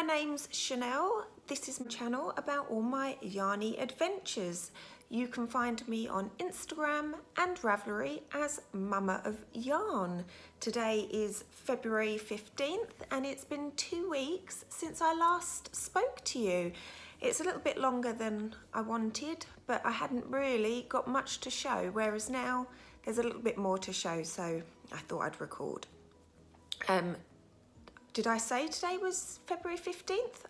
My name's Chanel. This is my channel about all my Yarnie adventures. You can find me on Instagram and Ravelry as Mama of Yarn. Today is February 15th and it's been 2 weeks since I last spoke to you. It's a little bit longer than I wanted, but I hadn't really got much to show, whereas now there's a little bit more to show, so I thought I'd record. Did I say today was February 15th?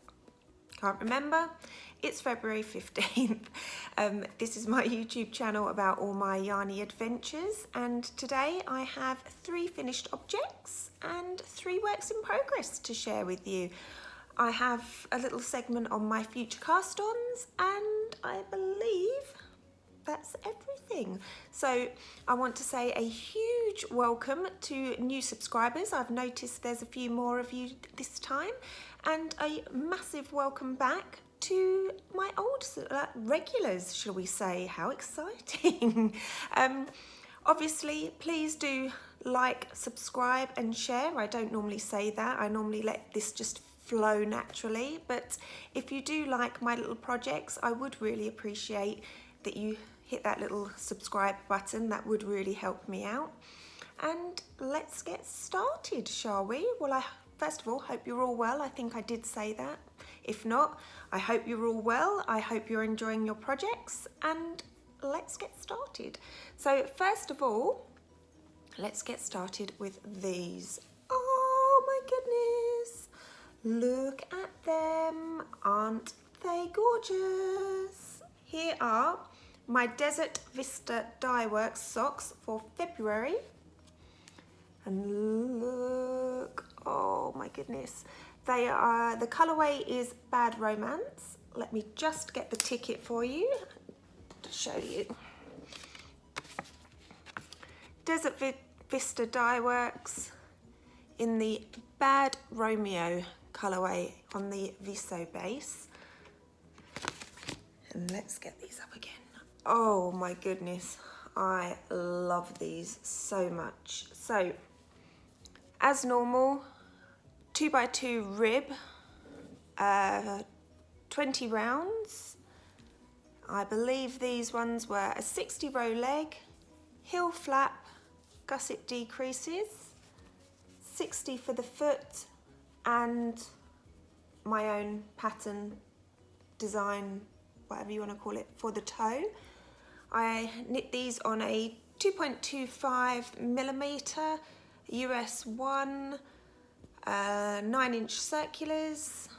Can't remember. It's February 15th. This is my YouTube channel about all my Yarnie adventures, and today I have 3 finished objects and 3 works in progress to share with you. I have a little segment on my future cast-ons, and I believe that's everything. So I want to say a huge welcome to new subscribers. I've noticed there's a few more of you this time, and a massive welcome back to my old regulars, shall we say. How exciting. Obviously, please do like, subscribe and share. I don't normally say that. I normally let this just flow naturally, but if you do like my little projects, I would really appreciate that you hit that little subscribe button. That would really help me out. And let's get started, shall we? Well, I first of all hope you're all well. I think I did say that. If not, I hope you're all well. I hope you're enjoying your projects, and let's get started. So first of all, let's get started with these. Oh my goodness, look at them. Aren't they gorgeous? Here are my Desert Vista Dye Works socks for February. And look, oh my goodness. They are, the colourway is Bad Romance. Let me just get the ticket for you to show you. Desert Vista Dye Works in the Bad Romeo colourway on the Viso base. And let's get these up again. Oh my goodness, I love these so much. So, as normal, 2x2 rib, 20 rounds. I believe these ones were a 60 row leg, heel flap, gusset decreases, 60 for the foot, and my own pattern design, whatever you want to call it, for the toe. I knit these on a 2.25mm US 1 9-inch circulars.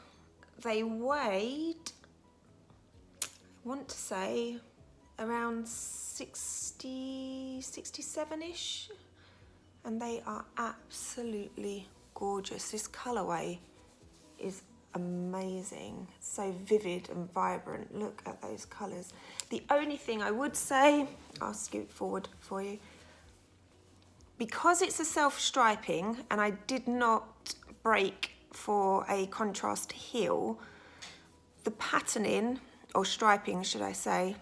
They weighed, I want to say, around 67-ish, and they are absolutely gorgeous. This colourway is amazing, so vivid and vibrant. Look at those colours. The only thing I would say, I'll scoot forward for you, because it's a self-striping and I did not break for a contrast heel, the patterning, or striping should I say,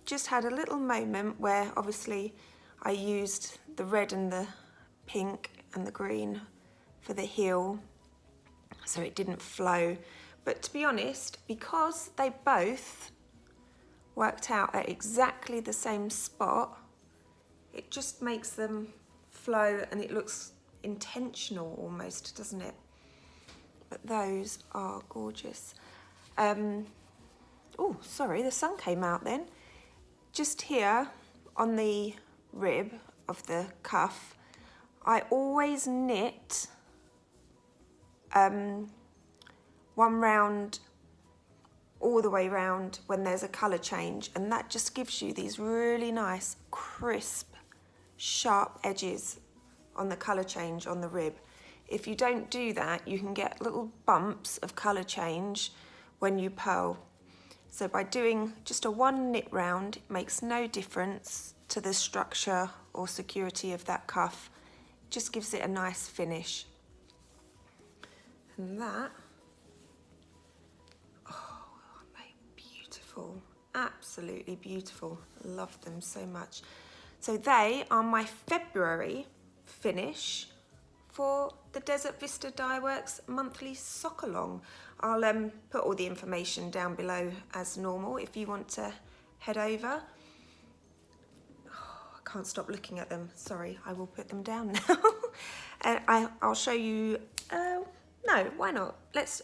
just had a little moment where obviously I used the red and the pink and the green for the heel, so it didn't flow. But to be honest, because they both worked out at exactly the same spot, it just makes them flow and it looks intentional almost, doesn't it? But those are gorgeous. Oh, sorry, the sun came out then. Just here on the rib of the cuff, I always knit one round all the way round when there's a colour change, and that just gives you these really nice crisp sharp edges on the colour change on the rib. If you don't do that, you can get little bumps of colour change when you purl. So by doing just a 1 knit round, it makes no difference to the structure or security of that cuff. It just gives it a nice finish. And that, oh, aren't they beautiful? Absolutely beautiful. Love them so much. So they are my February finish for the Desert Vista Dye Works monthly sock along. I'll put all the information down below as normal if you want to head over. Oh, I can't stop looking at them. Sorry, I will put them down now. And I'll show you, no, why not? Let's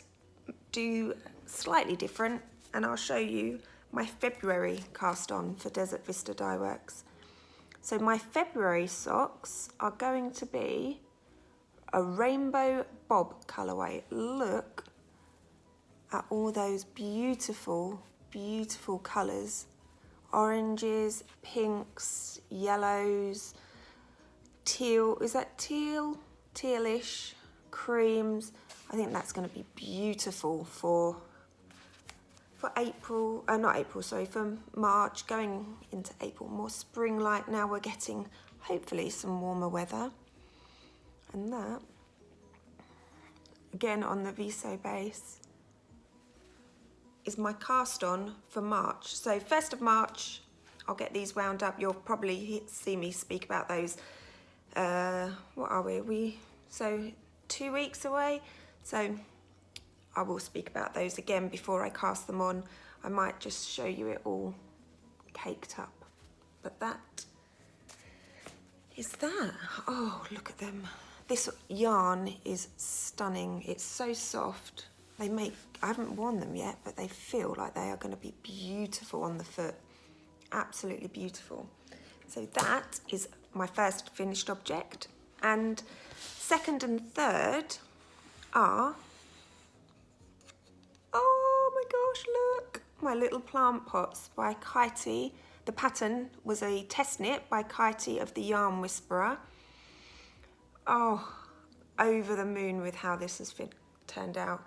do slightly different and I'll show you my February cast on for Desert Vista Dye Works. So my February socks are going to be a rainbow bob colourway. Look at all those beautiful, beautiful colours. Oranges, pinks, yellows, teal, is that teal? Tealish, creams. I think that's going to be beautiful for April, not April, sorry, for March, going into April, more spring-like. Now we're getting, hopefully, some warmer weather. And that, again on the Viso base, is my cast on for March. So 1st of March, I'll get these wound up. You'll probably see me speak about those. What are we? So 2 weeks away. So I will speak about those again before I cast them on. I might just show you it all caked up. But that is that. Oh, look at them. This yarn is stunning. It's so soft. I haven't worn them yet, but they feel like they are going to be beautiful on the foot. Absolutely beautiful. So that is my first finished object. And second and third are, oh my gosh, look, my little plant pots by KoFi. The pattern was a test knit by KoFi of the Yarn Whisperer. Oh, over the moon with how this has turned out.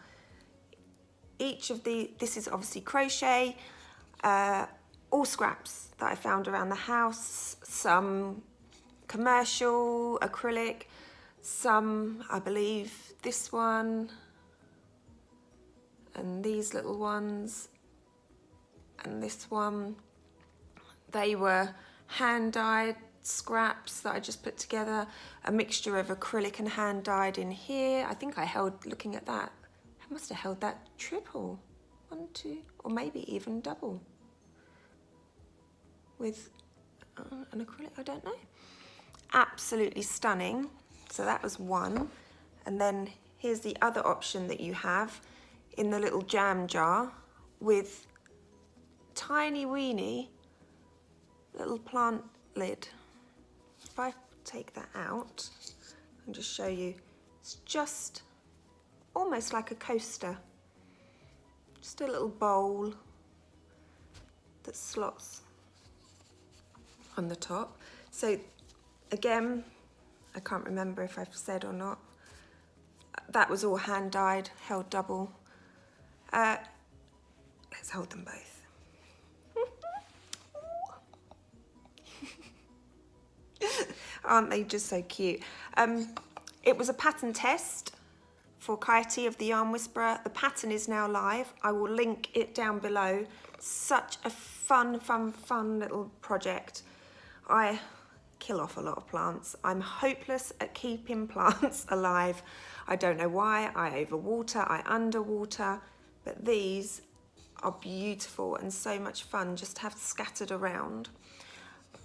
Each of this is obviously crochet, all scraps that I found around the house, some commercial, acrylic, some, I believe, this one, and these little ones, and this one. They were hand-dyed scraps that I just put together, a mixture of acrylic and hand-dyed in here. I think I held, looking at that, I must have held that triple, 1, 2, or maybe even double with an acrylic, I don't know. Absolutely stunning. So that was one. And then here's the other option that you have in the little jam jar with tiny weeny little plant lid. If I take that out and just show you, it's just almost like a coaster. Just a little bowl that slots on the top. So again, I can't remember if I've said or not, that was all hand dyed, held double. Let's hold them both. Aren't they just so cute? It was a pattern test for KoFi of the Yarn Whisperer. The pattern is now live. I will link it down below. Such a fun little project. I kill off a lot of plants. I'm hopeless at keeping plants alive. I don't know why. I overwater, I underwater, but these are beautiful and so much fun just to have scattered around.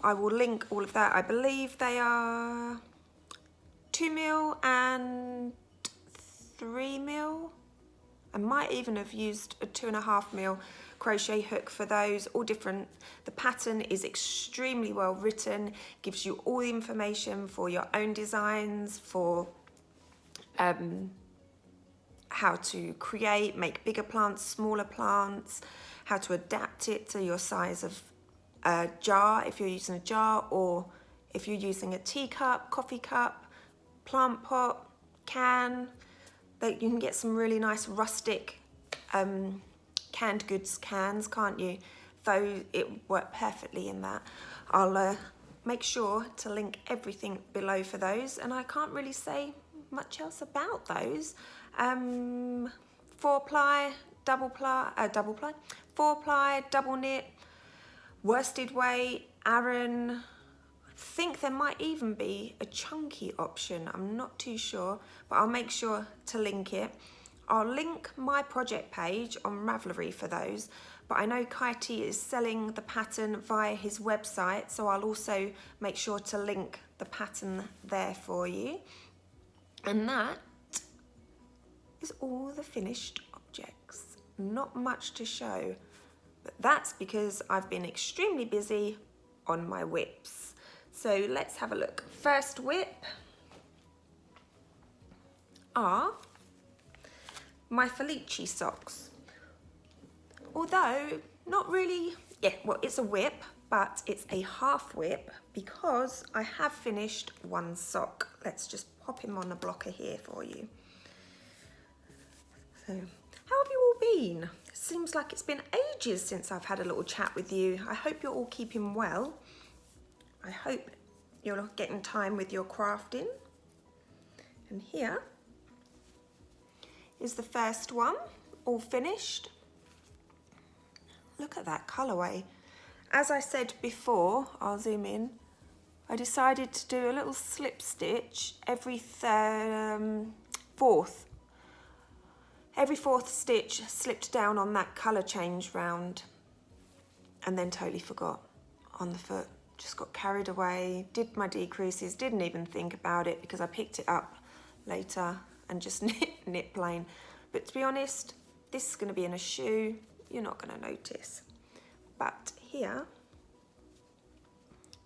I will link all of that. I believe they are 2mm and 3mm. I might even have used a 2.5mm crochet hook for those, all different. The pattern is extremely well written, gives you all the information for your own designs, for how to create, make bigger plants, smaller plants, how to adapt it to your size of a jar, if you're using a jar, or if you're using a teacup, coffee cup, plant pot, can. You can get some really nice rustic canned goods cans, can't you? Though it worked perfectly in that. I'll make sure to link everything below for those, and I can't really say much else about those. 4-ply, double ply, 4-ply, double knit, worsted weight, Aran, think there might even be a chunky option. I'm not too sure, but I'll make sure to link it. I'll link my project page on Ravelry for those, but I know KoFi is selling the pattern via his website, so I'll also make sure to link the pattern there for you. And that is all the finished objects. Not much to show, but that's because I've been extremely busy on my whips. So let's have a look. First whip are my Felici socks. Although not really, well, it's a whip, but it's a half whip because I have finished one sock. Let's just pop him on the blocker here for you. So, how have you all been? It seems like it's been ages since I've had a little chat with you. I hope you're all keeping well. I hope you're getting time with your crafting. And here is the first one, all finished. Look at that colourway. As I said before, I'll zoom in, I decided to do a little slip stitch every fourth. Every fourth stitch slipped down on that colour change round and then totally forgot on the foot. Just got carried away, did my decreases, didn't even think about it because I picked it up later and just knit plain. But to be honest, this is going to be in a shoe, you're not going to notice. But here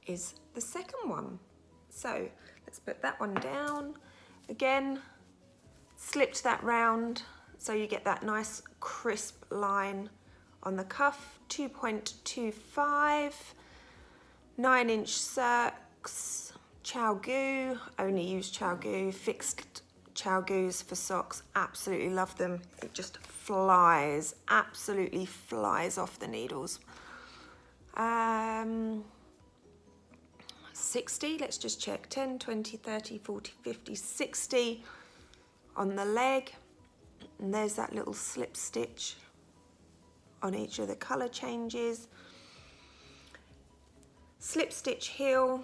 is the second one. So let's put that one down. Again, slipped that round so you get that nice crisp line on the cuff. 2.25, 9-inch circs, chow goo, only use chow goo, fixed chow goos for socks, absolutely love them. It just flies, absolutely flies off the needles. 60, let's just check, 10, 20, 30, 40, 50, 60 on the leg. And there's that little slip stitch on each of the colour changes. Slip stitch heel,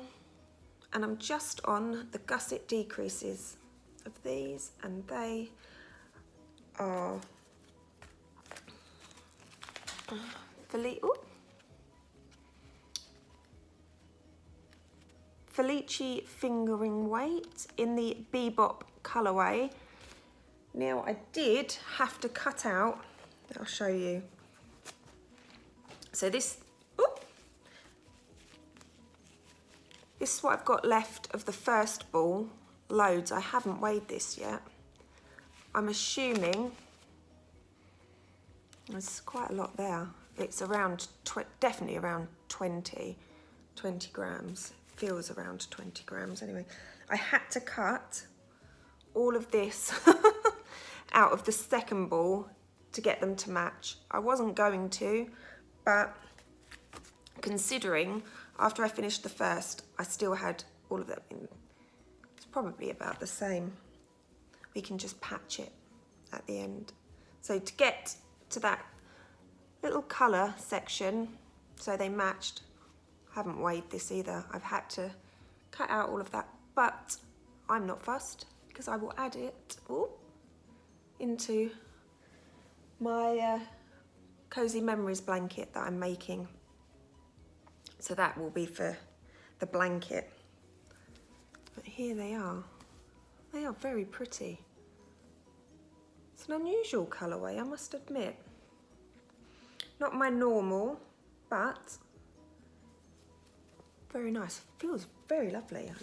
and I'm just on the gusset decreases of these, and they are Felici fingering weight in the Bebop colourway. Now I did have to cut out, I'll show you. So this is what I've got left of the first ball, loads. I haven't weighed this yet. I'm assuming there's quite a lot there. It's around, definitely around 20 grams. Feels around 20 grams anyway. I had to cut all of this out of the second ball to get them to match. I wasn't going to, but considering after I finished the first, I still had all of them in. It's probably about the same. We can just patch it at the end. So to get to that little colour section, so they matched, I haven't weighed this either. I've had to cut out all of that, but I'm not fussed because I will add it into my Cozy Memories blanket that I'm making. So that will be for the blanket. But here they are. They are very pretty. It's an unusual colourway, I must admit. Not my normal, but very nice. Feels very lovely. I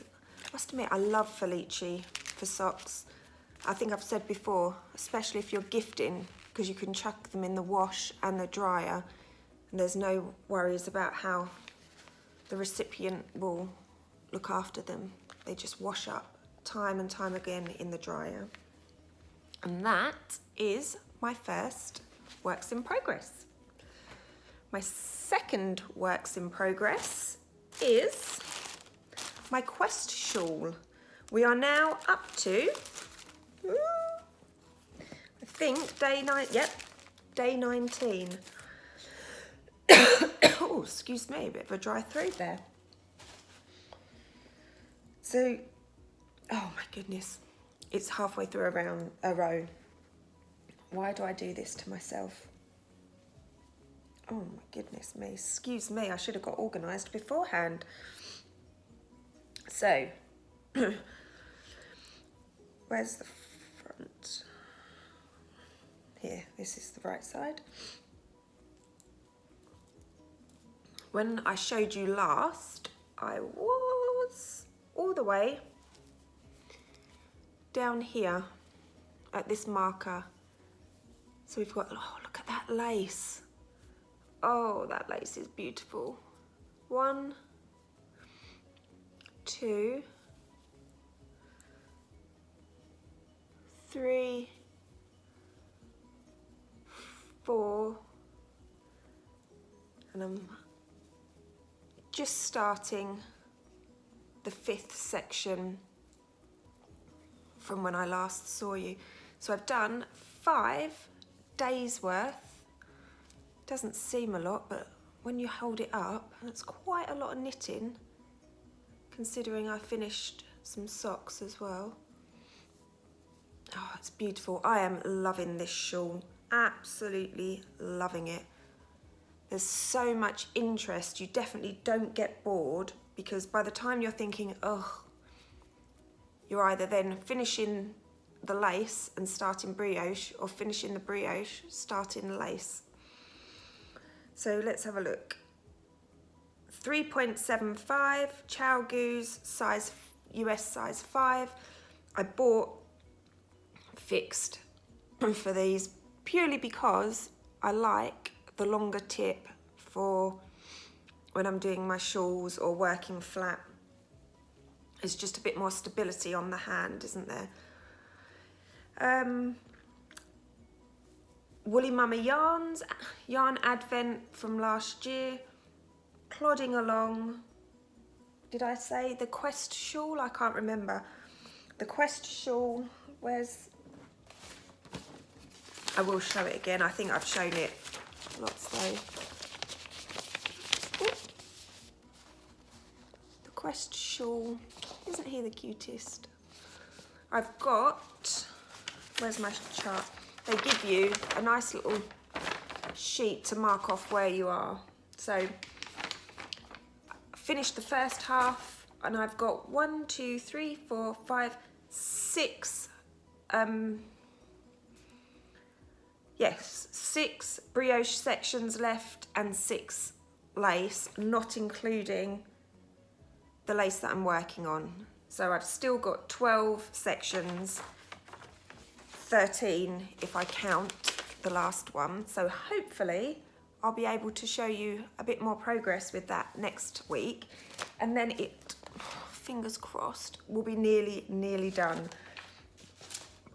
must admit, I love Felici for socks. I think I've said before, especially if you're gifting, because you can chuck them in the wash and the dryer, and there's no worries about how the recipient will look after them. They just wash up time and time again in the dryer. And that is my first works in progress. My second works in progress is my quest shawl. We are now up to, I think, day 19. Oh, excuse me, a bit of a dry throat there. So, oh my goodness, it's halfway through around a row. Why do I do this to myself? Oh my goodness me, excuse me, I should have got organised beforehand. So, where's the front? Here, this is the right side. When I showed you last, I was all the way down here at this marker. So we've got, oh, look at that lace. Oh, that lace is beautiful. 1, 2, 3, 4, and I'm just starting the 5th section from when I last saw you. So I've done 5 days worth. Doesn't seem a lot, but when you hold it up, that's quite a lot of knitting, considering I finished some socks as well. Oh, it's beautiful. I am loving this shawl, absolutely loving it. There's so much interest, you definitely don't get bored, because by the time you're thinking, oh, you're either then finishing the lace and starting brioche, or finishing the brioche, starting the lace. So let's have a look. 3.75 chow goose, size US size 5. I bought fixed for these purely because I like the longer tip for when I'm doing my shawls or working flat. There's just a bit more stability on the hand, isn't there? Woolly Mama yarns, Yarn Advent from last year, plodding along. Did I say the Quest shawl? I can't remember. The Quest shawl, where's... I will show it again. I think I've shown it lots though. Ooh. The Quest shawl, isn't he the cutest? I've got, where's my chart? They give you a nice little sheet to mark off where you are. So I finished the first half and I've got 1, 2, 3, 4, 5, 6 6 brioche sections left and 6 lace, not including the lace that I'm working on. So I've still got 12 sections, 13 if I count the last one. So hopefully I'll be able to show you a bit more progress with that next week. And then it, fingers crossed, will be nearly done.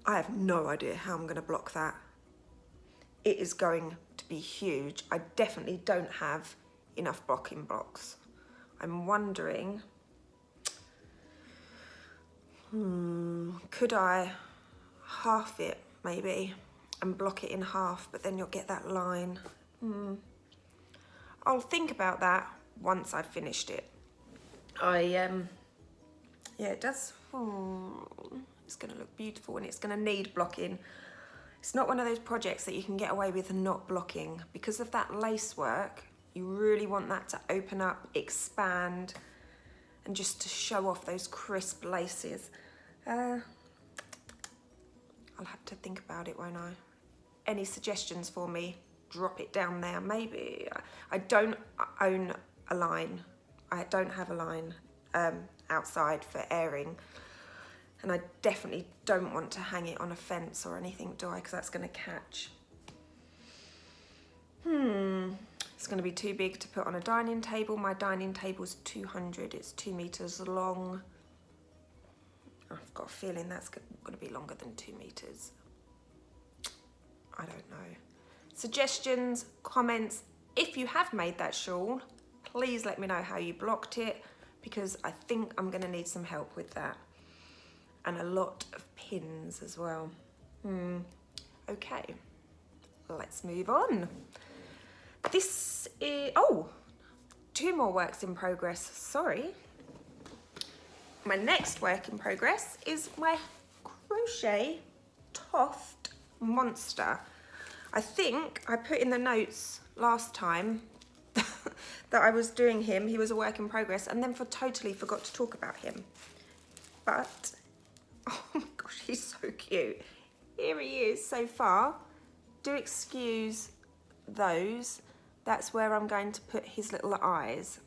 I have no idea how I'm gonna block that. It is going to be huge. I definitely don't have enough blocking blocks. I'm wondering, could I half it maybe and block it in half, but then you'll get that line. I'll think about that once I've finished it. Yeah, it does. It's gonna look beautiful and it's gonna need blocking. It's not one of those projects that you can get away with not blocking. Because of that lace work, you really want that to open up, expand, and just to show off those crisp laces. I'll have to think about it, won't I? Any suggestions for me? Drop it down there. Maybe. I don't own a line. I don't have a line outside for airing. And I definitely don't want to hang it on a fence or anything, do I? Because that's going to catch. It's going to be too big to put on a dining table. My dining table's 200. It's 2 meters long. I've got a feeling that's going to be longer than 2 meters. I don't know. Suggestions, comments. If you have made that shawl, please let me know how you blocked it, because I think I'm going to need some help with that. And a lot of pins as well. Okay, let's move on. This is, 2 more works in progress, sorry. my next work in progress is my Crochet Toft Monster. I think I put in the notes last time that I was doing him. He was a work in progress, and then totally forgot to talk about him. But, oh my gosh, he's so cute. Here he is so far. Do excuse those. That's where I'm going to put his little eyes.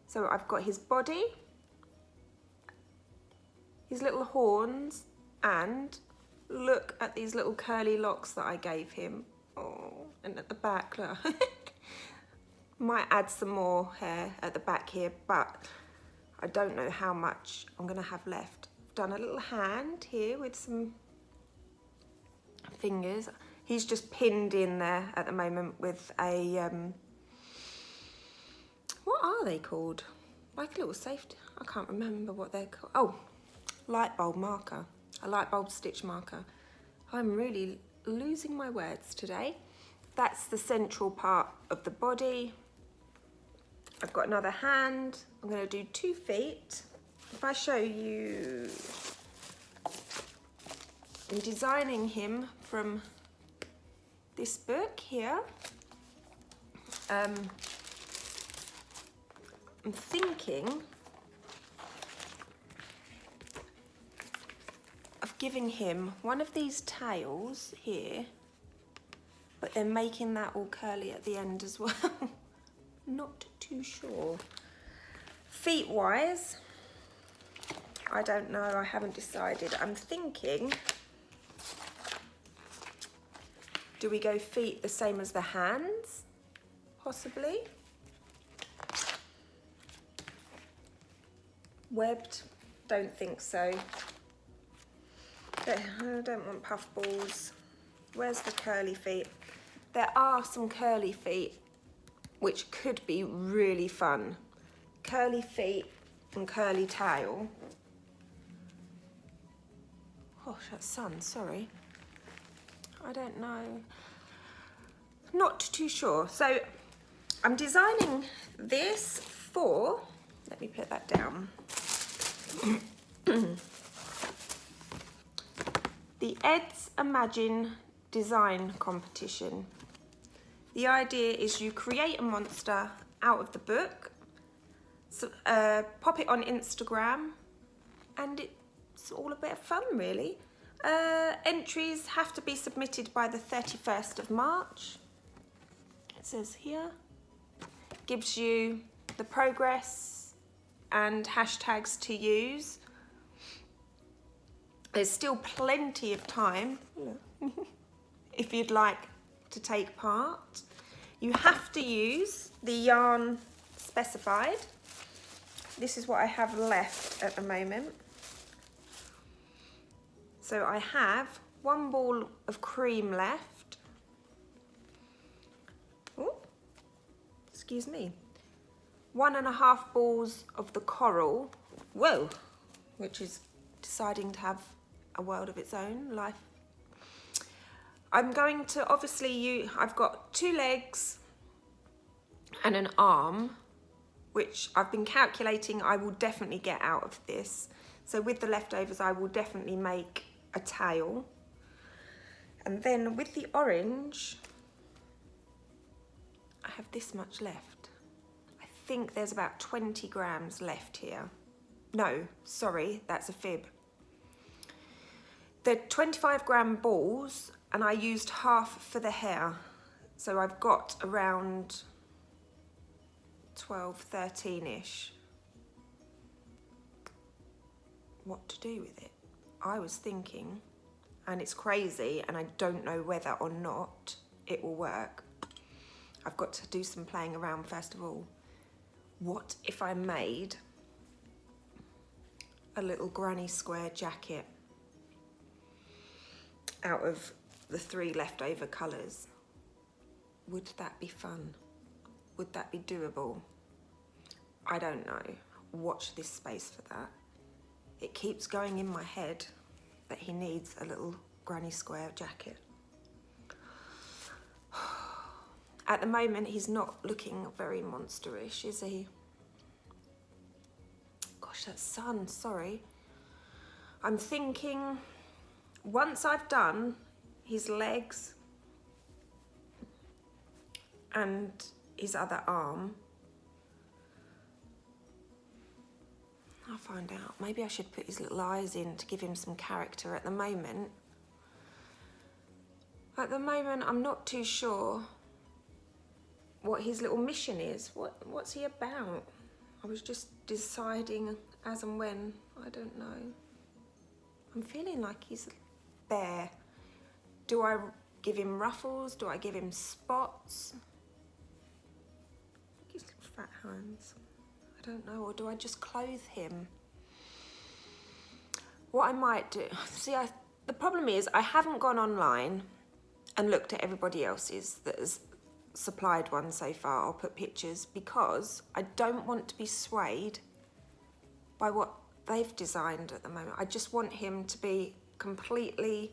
So I've got his body, his little horns, and look at these little curly locks that I gave him. Oh, and at the back, look. Might add some more hair at the back here, but I don't know how much I'm gonna have left. I've done a little hand here with some fingers. He's just pinned in there at the moment with a, what are they called? Like a little safety, I can't remember what they're called. Oh, light bulb marker, a light bulb stitch marker. I'm really losing my words today. That's the central part of the body. I've got another hand. I'm going to do 2 feet. If I show you, I'm designing him from this book here. I'm thinking of giving him one of these tails here, but then making that all curly at the end as well. Not too sure. Feet wise, I don't know, I haven't decided. I'm thinking, do we go feet the same as the hands? Possibly. Webbed, don't think so. I don't want puff balls. Where's the curly feet? There are some curly feet which could be really fun. Curly feet and curly tail. Gosh, that's sun, sorry. I don't know. Not too sure. So I'm designing this for, let me put that down. The Ed's Imagine Design Competition. The idea is you create a monster out of the book, so, pop it on Instagram, and it's all a bit of fun, really. Entries have to be submitted by the 31st of March. It says here. Gives you the progress and hashtags to use. There's still plenty of time if you'd like to take part. You have to use the yarn specified. This is what I have left at the moment. So I have 1 ball of cream left. Oh, excuse me. 1.5 balls of the coral. Whoa, which is deciding to have a world of its own life. I'm going to obviously I've got 2 legs and an arm, which I've been calculating I will definitely get out of this. So with the leftovers, I will definitely make a tail. And then with the orange, I have this much left. I think there's about 20 grams left here. No, sorry, that's a fib. They're 25-gram balls, and I used half for the hair. So I've got around 12, 13-ish. What to do with it? I was thinking, and it's crazy, and I don't know whether or not it will work. I've got to do some playing around first of all. What if I made a little granny square jacket out of the 3 leftover colours? Would that be fun? Would that be doable? I don't know. Watch this space for that. It keeps going in my head that he needs a little granny square jacket. At the moment, he's not looking very monsterish, is he? Gosh, gosh, that sun, sorry. I'm thinking once I've done his legs and his other arm, I'll find out. Maybe I should put his little eyes in to give him some character at the moment. At the moment, I'm not too sure what his little mission is. What's he about? I was just deciding as and when. I don't know. I'm feeling like he's a bear. Do I give him ruffles? Do I give him spots? Look at his little fat hands. I don't know. Or do I just clothe him? What I might do... See, the problem is I haven't gone online and looked at everybody else's that has supplied one so far. I'll put pictures because I don't want to be swayed by what they've designed at the moment. I just want him to be completely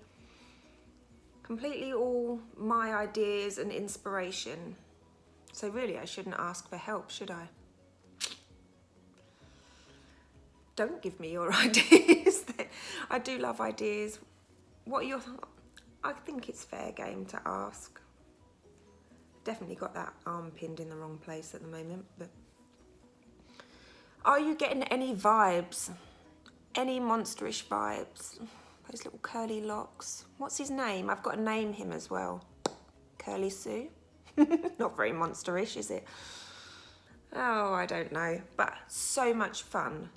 all my ideas and inspiration. So really I shouldn't ask for help, should I? Don't give me your ideas. I do love ideas. What are your... I think it's fair game to ask. Definitely got that arm pinned in the wrong place at the moment, but... Are you getting any vibes? Any monsterish vibes? Those little curly locks. What's his name? I've got to name him as well. Curly Sue? Not very monsterish, is it? Oh, I don't know. But so much fun.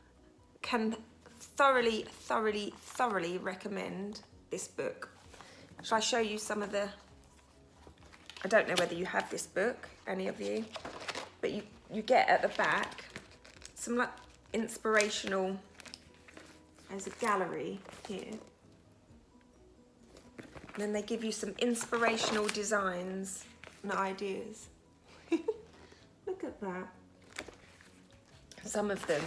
Can thoroughly recommend this book. Shall I show you some of the... I don't know whether you have this book, any of you, but you get at the back some like inspirational... There's a gallery here. And then they give you some inspirational designs and ideas. Look at that. Some of them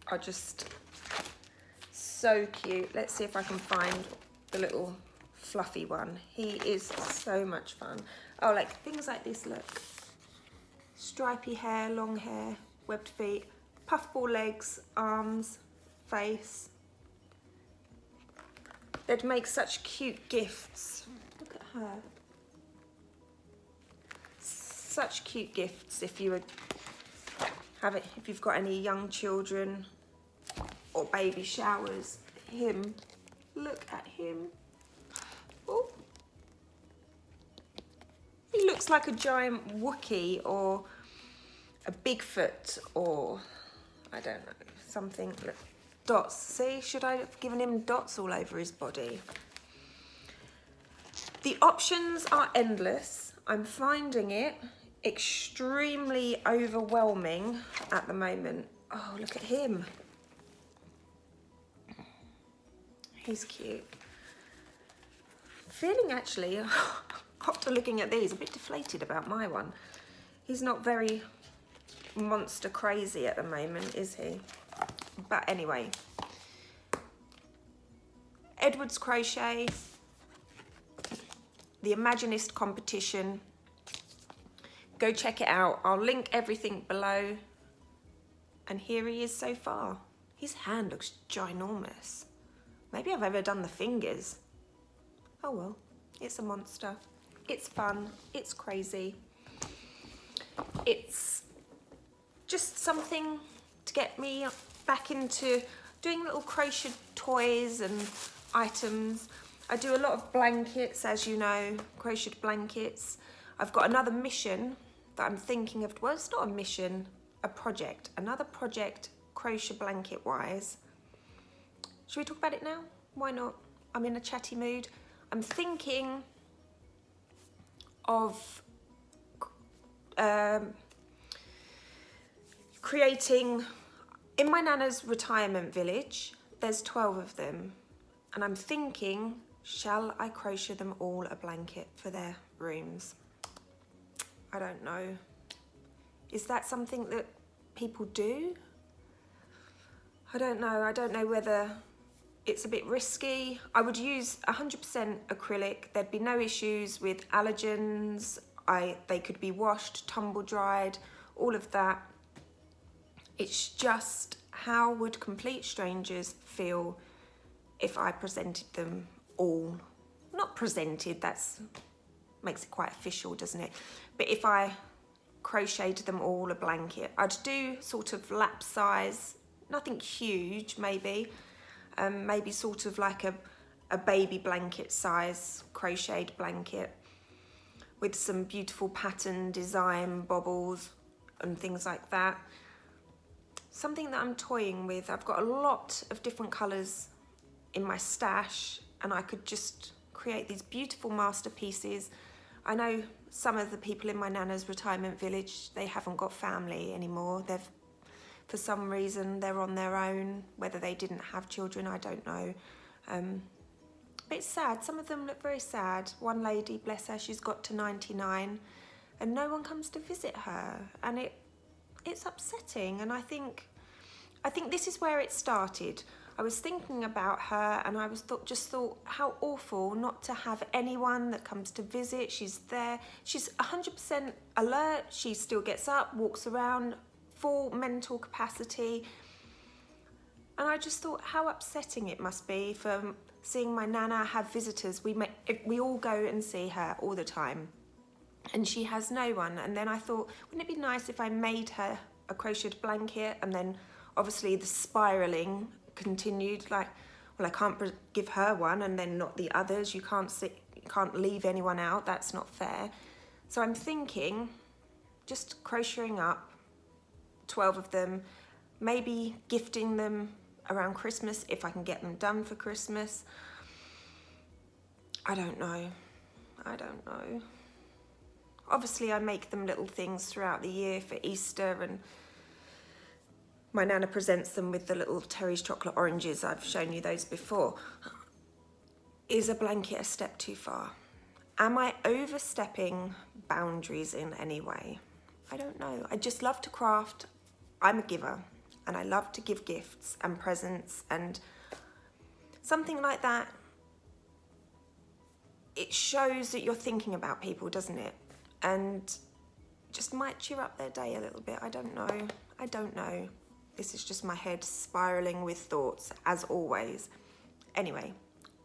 are just so cute. Let's see if I can find the little fluffy one. He is so much fun. Oh, like things like this, look. Stripy hair, long hair, webbed feet, puffball legs, arms, face. They'd make such cute gifts. Look at her. Such cute gifts if you would have it, if you've got any young children or baby showers. Him, look at him. Oh, he looks like a giant Wookiee or a Bigfoot or I don't know, something. Look, dots. See, should I have given him dots all over his body? The options are endless. I'm finding it extremely overwhelming at the moment. Oh, look at him. He's cute. Feeling actually, after looking at these, a bit deflated about my one. He's not very monster crazy at the moment, is he? But anyway, Edward's Crochet, the Imaginist competition. Go check it out. I'll link everything below. And here he is so far. His hand looks ginormous. Maybe I've overdone the fingers. Oh well, it's a monster. It's fun, it's crazy. It's just something to get me back into doing little crochet toys and items. I do a lot of blankets, as you know, crocheted blankets. I've got another mission that I'm thinking of. Well, it's not a mission, a project. Another project, crochet blanket wise. Should we talk about it now? Why not? I'm in a chatty mood. I'm thinking of creating, in my nana's retirement village, there's 12 of them. And I'm thinking, shall I crochet them all a blanket for their rooms? I don't know. Is that something that people do? I don't know. I don't know whether it's a bit risky. I would use 100% acrylic. There'd be no issues with allergens. They could be washed, tumble dried, all of that. It's just how would complete strangers feel if I presented them all, not presented, that's makes it quite official, doesn't it? But if I crocheted them all a blanket, I'd do sort of lap size, nothing huge, maybe sort of like a baby blanket size crocheted blanket with some beautiful pattern design bobbles and things like that. Something that I'm toying with. I've got a lot of different colours in my stash, and I could just create these beautiful masterpieces. I know some of the people in my nana's retirement village, they haven't got family anymore. For some reason, they're on their own. Whether they didn't have children, I don't know. But it's sad. Some of them look very sad. One lady, bless her, she's got to 99 and no one comes to visit her. And it's upsetting. And I think this is where it started. I was thinking about her, and I just thought how awful not to have anyone that comes to visit. She's there. She's 100% alert. She still gets up, walks around, full mental capacity. And I just thought how upsetting it must be for seeing my nana have visitors. We all go and see her all the time, and she has no one. And then I thought, wouldn't it be nice if I made her a crocheted blanket? And then obviously the spiraling continued, like, well, I can't give her one and then not the others. You can't leave anyone out. That's not fair. So I'm thinking just crocheting up 12 of them, maybe gifting them around Christmas if I can get them done for Christmas. I don't know. Obviously I make them little things throughout the year for Easter, and my nana presents them with the little Terry's chocolate oranges. I've shown you those before. Is a blanket a step too far? Am I overstepping boundaries in any way? I don't know. I just love to craft. I'm a giver, and I love to give gifts and presents, and something like that, it shows that you're thinking about people, doesn't it? And just might cheer up their day a little bit. I don't know. This is just my head spiraling with thoughts, as always. Anyway,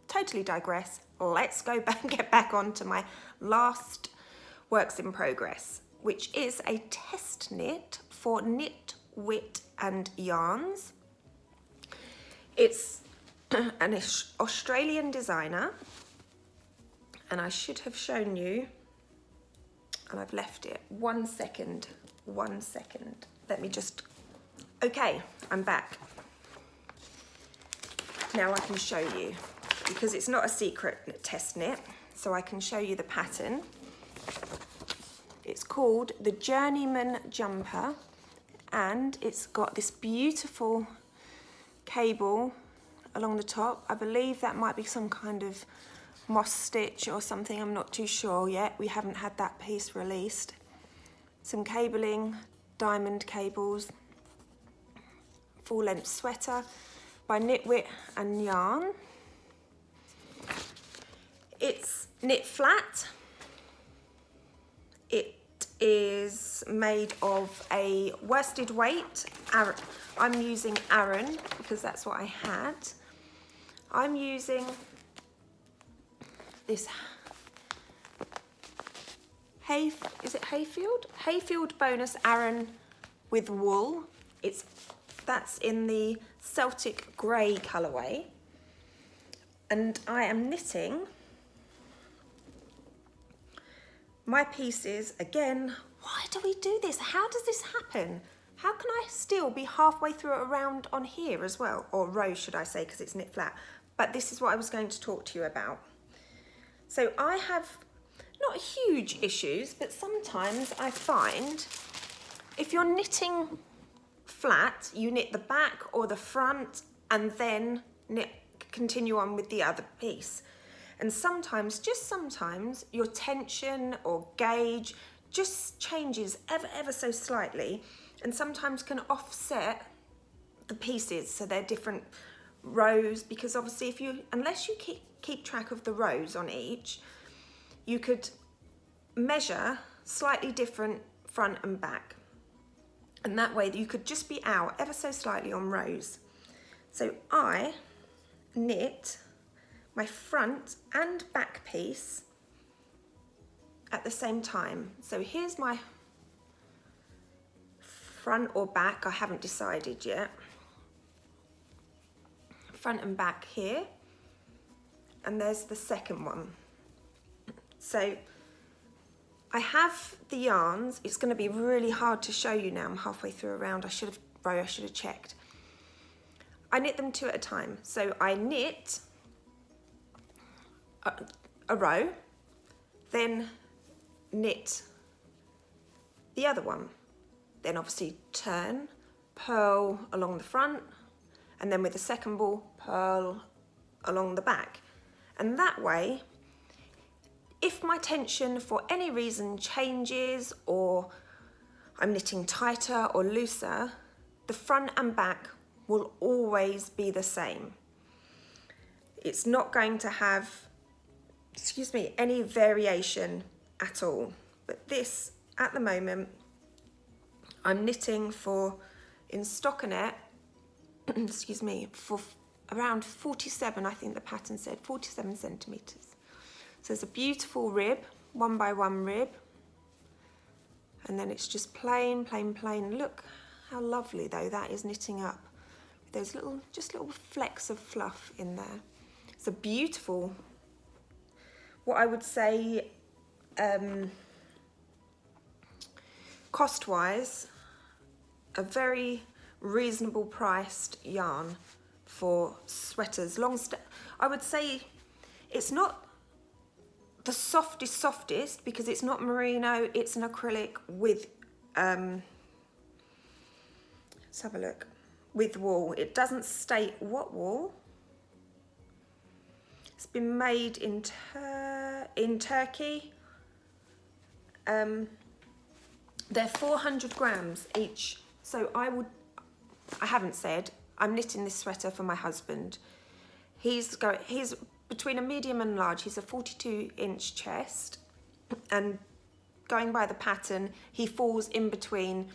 totally digress. Let's go back and get back onto my last works in progress, which is a test knit for Knit, Wit and Yarns. It's an Australian designer, and I should have shown you, and I've left it. 1 second. Let me just... Okay, I'm back. Now I can show you, because it's not a secret test knit, so I can show you the pattern. It's called the Journeyman jumper, and it's got this beautiful cable along the top. I believe that might be some kind of moss stitch or something. I'm not too sure yet. We haven't had that piece released. Some cabling, diamond cables. Full length sweater by Knit, Wit and Yarn. It's knit flat. It is made of a worsted weight. I'm using Aran because that's what I had. I'm using this Hayfield bonus Aran with wool. That's in the Celtic grey colourway, and I am knitting my pieces again. Why do we do this? How does this happen? How can I still be halfway through a round on here as well, or row should I say, because it's knit flat? But this is what I was going to talk to you about. So I have not huge issues, but sometimes I find if you're knitting flat, you knit the back or the front and then continue on with the other piece. And sometimes, just sometimes, your tension or gauge just changes ever so slightly, and sometimes can offset the pieces, so they're different rows, because obviously unless you keep track of the rows on each, you could measure slightly different front and back. And that way you could just be out ever so slightly on rows. So I knit my front and back piece at the same time. So here's my front or back, I haven't decided yet. Front and back here, and there's the second one. So I have the yarns. It's going to be really hard to show you now. I'm halfway through a round. I should have checked. I knit them 2 at a time. So I knit a row, then knit the other one, then obviously turn, purl along the front, and then with the second ball, purl along the back. And that way, if my tension for any reason changes, or I'm knitting tighter or looser, the front and back will always be the same. It's not going to have, any variation at all. But this, at the moment, I'm knitting for, in stockinette, for around 47, I think the pattern said, 47 centimetres. So it's a beautiful rib, 1 by 1 rib. And then it's just plain, plain, plain. Look how lovely though that is knitting up. There's little flecks of fluff in there. It's a beautiful, what I would say, cost-wise, a very reasonable priced yarn for sweaters. I would say it's not the softest because it's not merino, it's an acrylic with, let's have a look, with wool. It doesn't state what wool. It's been made in Turkey. They're 400 grams each. So I haven't said, I'm knitting this sweater for my husband. He's between a medium and large. He's a 42-inch chest, and going by the pattern, he falls in between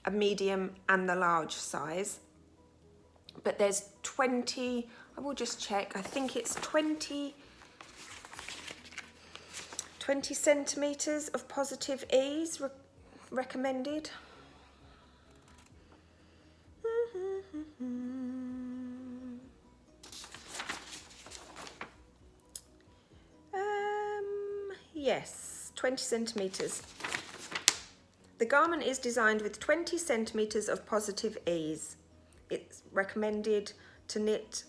a medium and the large size. But there's 20, I will just check, I think it's 20 centimetres of positive ease recommended. Yes, 20 centimetres. The garment is designed with 20 centimetres of positive ease. It's recommended to knit,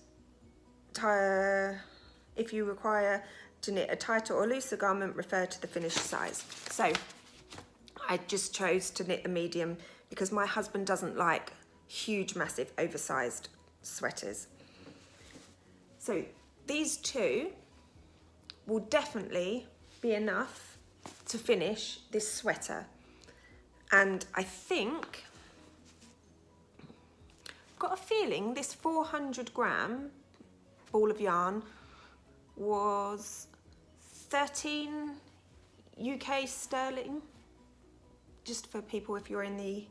if you require to knit a tighter or looser garment, refer to the finished size. So I just chose to knit the medium because my husband doesn't like huge, massive, oversized sweaters. So these two will definitely be enough to finish this sweater. And I think, I've got a feeling this 400 gram ball of yarn was 13 UK sterling, just for people if you're in the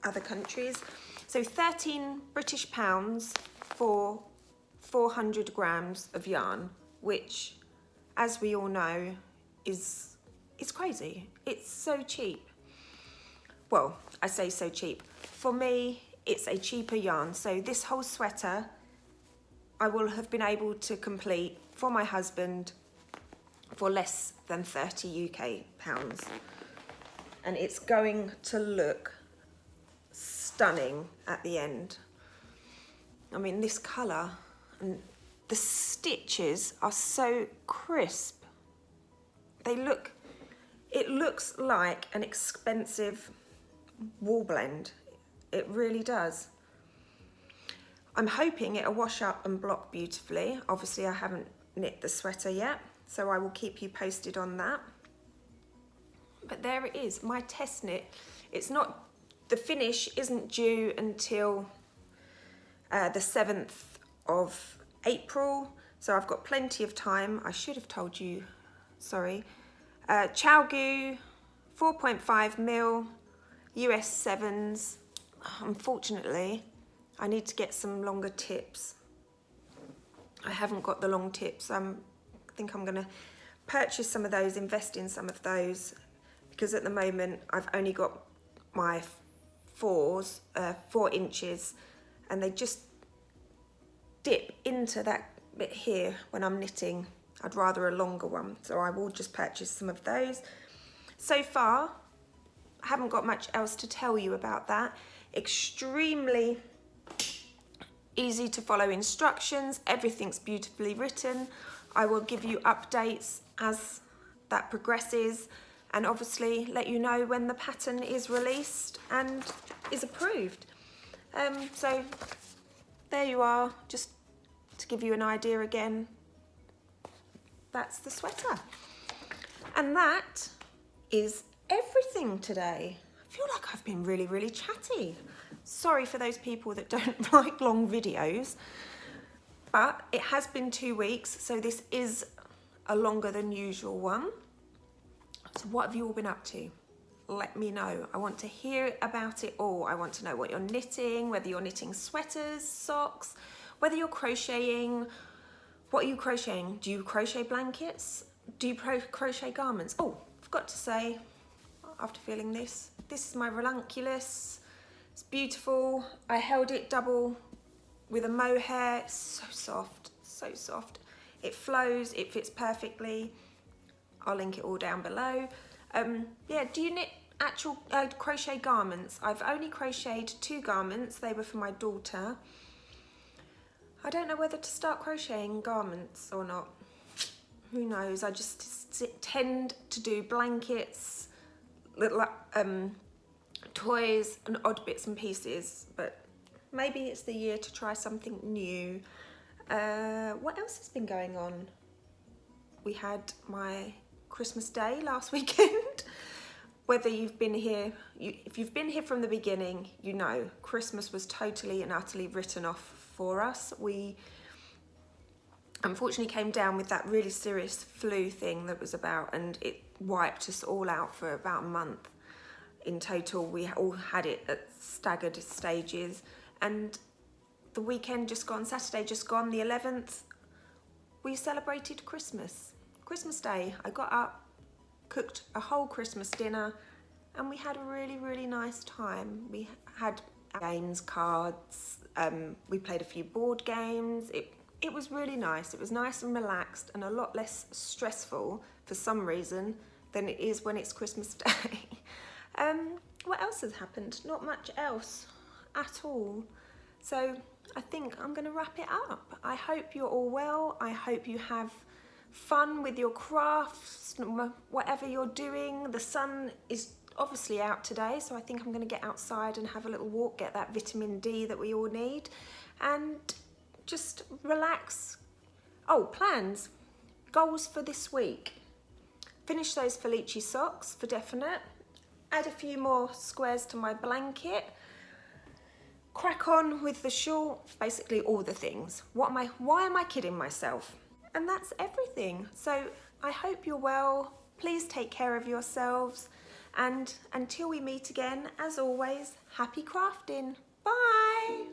other countries. So 13 British pounds for 400 grams of yarn, which, as we all know, is crazy. It's so cheap. Well, I say so cheap. For me, it's a cheaper yarn. So this whole sweater, I will have been able to complete for my husband for less than 30 UK pounds. And it's going to look stunning at the end. I mean, this colour and the stitches are so crisp. It looks like an expensive wool blend. It really does. I'm hoping it'll wash up and block beautifully. Obviously, I haven't knit the sweater yet, so I will keep you posted on that. But there it is, my test knit. The finish isn't due until the 7th of April, so I've got plenty of time. I should have told you, sorry. Chow Gu, 4.5 mil, US 7s. Unfortunately, I need to get some longer tips. I haven't got the long tips. I think I'm going to purchase some of those, invest in some of those, because at the moment I've only got my 4 inches, and they just dip into that bit here when I'm knitting. I'd rather a longer one, so I will just purchase some of those. So far, I haven't got much else to tell you about that. Extremely easy to follow instructions. Everything's beautifully written. I will give you updates as that progresses, and obviously let you know when the pattern is released and is approved. So there you are, just to give you an idea again. That's the sweater. And that is everything today. I feel like I've been really, really chatty. Sorry for those people that don't like long videos, but it has been 2 weeks, so this is a longer than usual one. So what have you all been up to? Let me know. I want to hear about it all. I want to know what you're knitting, whether you're knitting sweaters, socks, whether you're crocheting. What are you crocheting? Do you crochet blankets? Do you crochet garments? Oh, forgot to say, after feeling this is my ranunculus. It's beautiful. I held it double with a mohair. It's so soft, so soft. It flows, it fits perfectly. I'll link it all down below. Yeah, do you knit actual crochet garments? I've only crocheted 2 garments. They were for my daughter. I don't know whether to start crocheting garments or not. Who knows? I just tend to do blankets, little toys and odd bits and pieces, but maybe it's the year to try something new. What else has been going on? We had my Christmas Day last weekend. Whether you've been here, if you've been here from the beginning, you know Christmas was totally and utterly written off for us. We unfortunately came down with that really serious flu thing that was about, and it wiped us all out for about a month. In total, we all had it at staggered stages, and the weekend just gone, Saturday just gone, the 11th, we celebrated Christmas Day. I got up, cooked a whole Christmas dinner, and we had a really, really nice time. We had games, cards, we played a few board games. It was really nice. It was nice and relaxed and a lot less stressful for some reason than it is when it's Christmas Day. What else has happened? Not much else at all. So I think I'm going to wrap it up. I hope you're all well. I hope you have fun with your crafts, whatever you're doing. The sun is obviously out today, so I think I'm going to get outside and have a little walk, get that vitamin D that we all need, and just relax. Oh, plans, goals for this week. Finish those Felici socks for definite. Add a few more squares to my blanket. Crack on with the shawl, basically all the things. Why am I kidding myself? And that's everything. So I hope you're well. Please take care of yourselves. And until we meet again, as always, happy crafting. Bye.